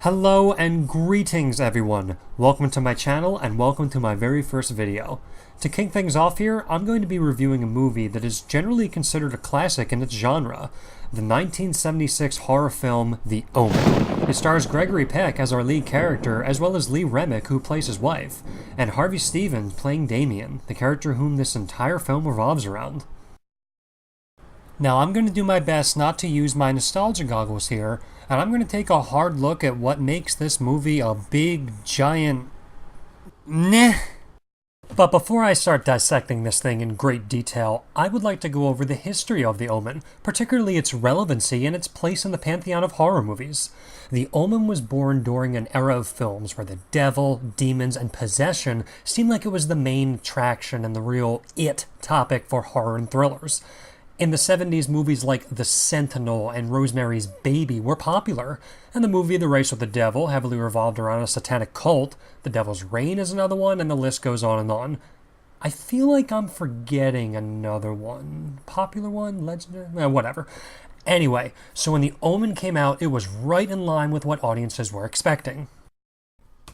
Hello and greetings everyone! Welcome to my channel and welcome to my very first video. To kick things off here, I'm going to be reviewing a movie that is generally considered a classic in its genre, the 1976 horror film The Omen. It stars Gregory Peck as our lead character, as well as Lee Remick, who plays his wife, and Harvey Stevens playing Damien, the character whom this entire film revolves around. Now, I'm going to do my best not to use my nostalgia goggles here, and I'm going to take a hard look at what makes this movie a big, giant... meh. But before I start dissecting this thing in great detail, I would like to go over the history of The Omen, particularly its relevancy and its place in the pantheon of horror movies. The Omen was born during an era of films where the devil, demons, and possession seemed like it was the main attraction and the real it topic for horror and thrillers. In the 70s, movies like The Sentinel and Rosemary's Baby were popular, and the movie The Race with the Devil heavily revolved around a satanic cult. The Devil's Reign is another one, and the list goes on and on. I feel like I'm forgetting another one. Popular one? Legendary? Whatever. Anyway, so when The Omen came out, it was right in line with what audiences were expecting.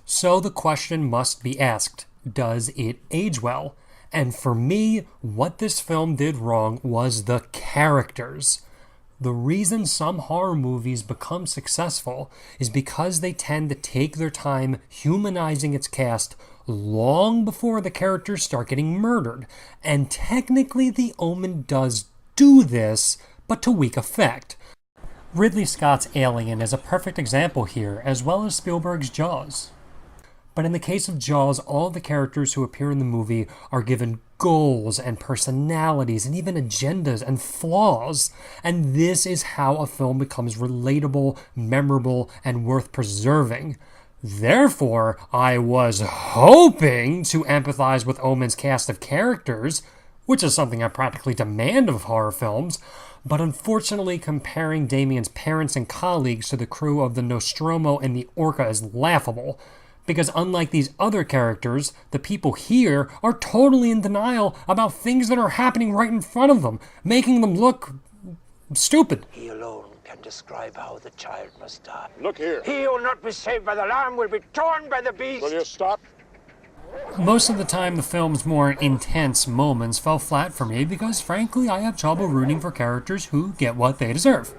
So the question must be asked, does it age well? And for me, what this film did wrong was the characters. The reason some horror movies become successful is because they tend to take their time humanizing its cast long before the characters start getting murdered. And technically, The Omen does do this, but to weak effect. Ridley Scott's Alien is a perfect example here, as well as Spielberg's Jaws. But in the case of Jaws, all the characters who appear in the movie are given goals and personalities and even agendas and flaws. And this is how a film becomes relatable, memorable, and worth preserving. Therefore, I was hoping to empathize with Omen's cast of characters, which is something I practically demand of horror films. But unfortunately, comparing Damien's parents and colleagues to the crew of the Nostromo and the Orca is laughable. Because unlike these other characters, the people here are totally in denial about things that are happening right in front of them, making them look stupid. He alone can describe how the child must die. Look here. He who will not be saved by the lamb will be torn by the beast. Will you stop? Most of the time, the film's more intense moments fell flat for me because, frankly, I have trouble rooting for characters who get what they deserve.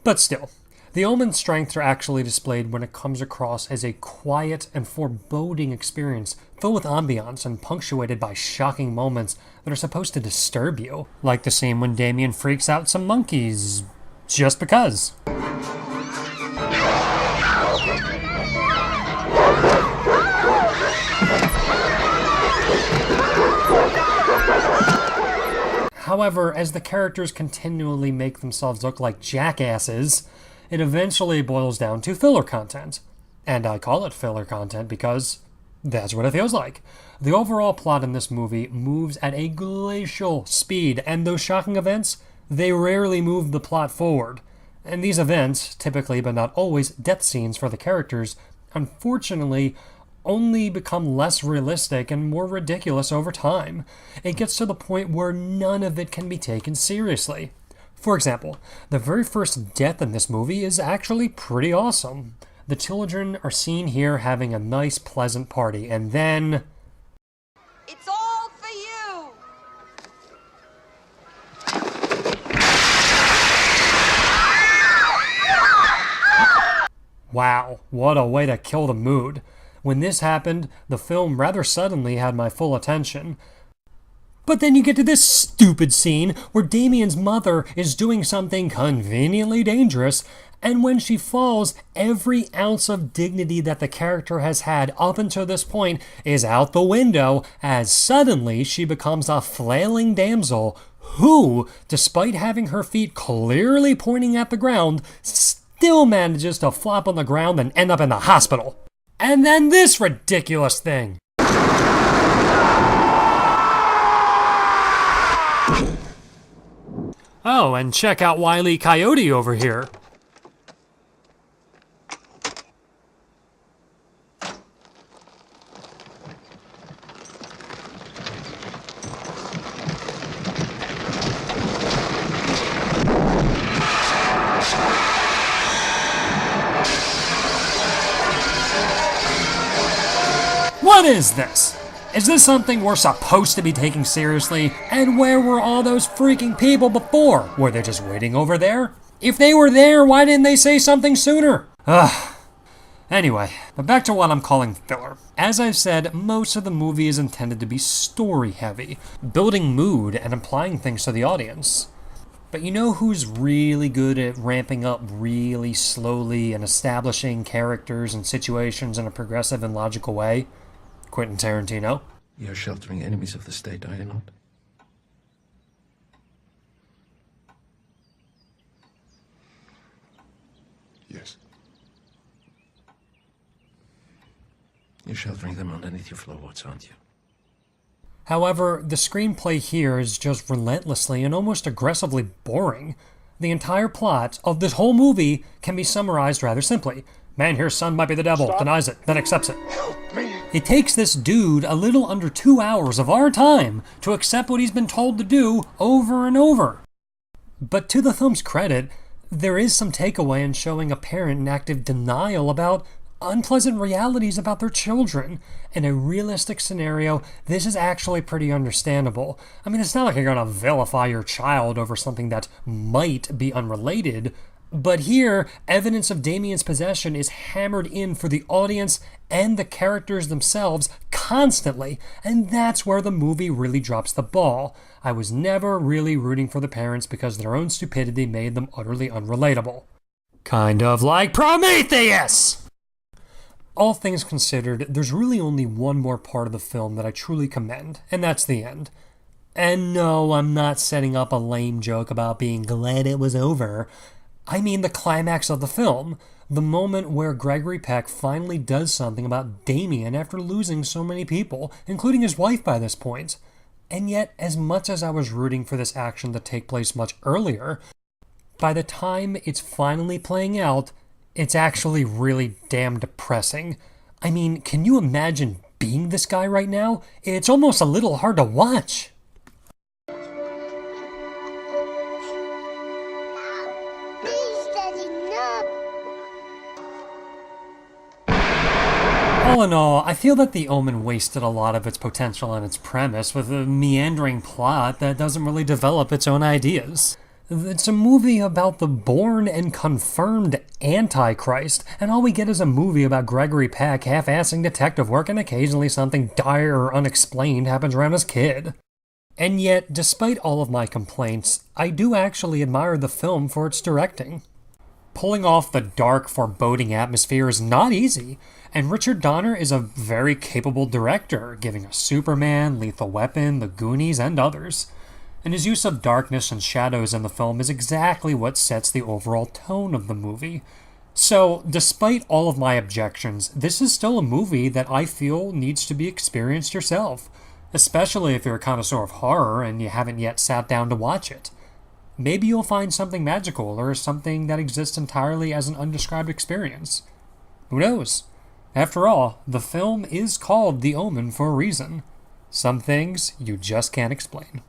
But still, The Omen's strengths are actually displayed when it comes across as a quiet and foreboding experience filled with ambiance and punctuated by shocking moments that are supposed to disturb you. Like the scene when Damien freaks out some monkeys, just because. However, as the characters continually make themselves look like jackasses, it eventually boils down to filler content. And I call it filler content because that's what it feels like. The overall plot in this movie moves at a glacial speed, and those shocking events, they rarely move the plot forward. And these events, typically but not always death scenes for the characters, unfortunately only become less realistic and more ridiculous over time. It gets to the point where none of it can be taken seriously. For example, the very first death in this movie is actually pretty awesome. The children are seen here having a nice, pleasant party, and then... It's all for you! Wow, what a way to kill the mood. When this happened, the film rather suddenly had my full attention. But then you get to this stupid scene where Damien's mother is doing something conveniently dangerous, and when she falls, every ounce of dignity that the character has had up until this point is out the window, as suddenly she becomes a flailing damsel who, despite having her feet clearly pointing at the ground, still manages to flop on the ground and end up in the hospital. And then this ridiculous thing. Oh, and check out Wile E. Coyote over here. What is this? Is this something we're supposed to be taking seriously? And where were all those freaking people before? Were they just waiting over there? If they were there, why didn't they say something sooner? Anyway, but back to what I'm calling filler. As I've said, most of the movie is intended to be story-heavy, building mood and implying things to the audience. But you know who's really good at ramping up really slowly and establishing characters and situations in a progressive and logical way? Quentin Tarantino. You're sheltering enemies of the state, are you not? Yes. You're sheltering them underneath your floorboards, aren't you? However, the screenplay here is just relentlessly and almost aggressively boring. The entire plot of this whole movie can be summarized rather simply. Man here's son might be the devil, denies it, then accepts it. Help me. It takes this dude a little under 2 hours of our time to accept what he's been told to do over and over. But to the film's credit, there is some takeaway in showing a parent in active denial about unpleasant realities about their children. In a realistic scenario, this is actually pretty understandable. I mean, it's not like you're gonna vilify your child over something that might be unrelated, but here, evidence of Damien's possession is hammered in for the audience and the characters themselves constantly, and that's where the movie really drops the ball. I was never really rooting for the parents because their own stupidity made them utterly unrelatable. Kind of like Prometheus! All things considered, there's really only one more part of the film that I truly commend, and that's the end. And no, I'm not setting up a lame joke about being glad it was over. I mean the climax of the film, the moment where Gregory Peck finally does something about Damien after losing so many people, including his wife by this point. And yet, as much as I was rooting for this action to take place much earlier, by the time it's finally playing out, it's actually really damn depressing. I mean, can you imagine being this guy right now? It's almost a little hard to watch. All in all, I feel that The Omen wasted a lot of its potential and its premise with a meandering plot that doesn't really develop its own ideas. It's a movie about the born and confirmed Antichrist, and all we get is a movie about Gregory Peck half-assing detective work and occasionally something dire or unexplained happens around his kid. And yet, despite all of my complaints, I do actually admire the film for its directing. Pulling off the dark, foreboding atmosphere is not easy, and Richard Donner is a very capable director, giving us Superman, Lethal Weapon, The Goonies, and others. And his use of darkness and shadows in the film is exactly what sets the overall tone of the movie. So, despite all of my objections, this is still a movie that I feel needs to be experienced yourself, especially if you're a connoisseur of horror and you haven't yet sat down to watch it. Maybe you'll find something magical or something that exists entirely as an undescribed experience. Who knows? After all, the film is called The Omen for a reason. Some things you just can't explain.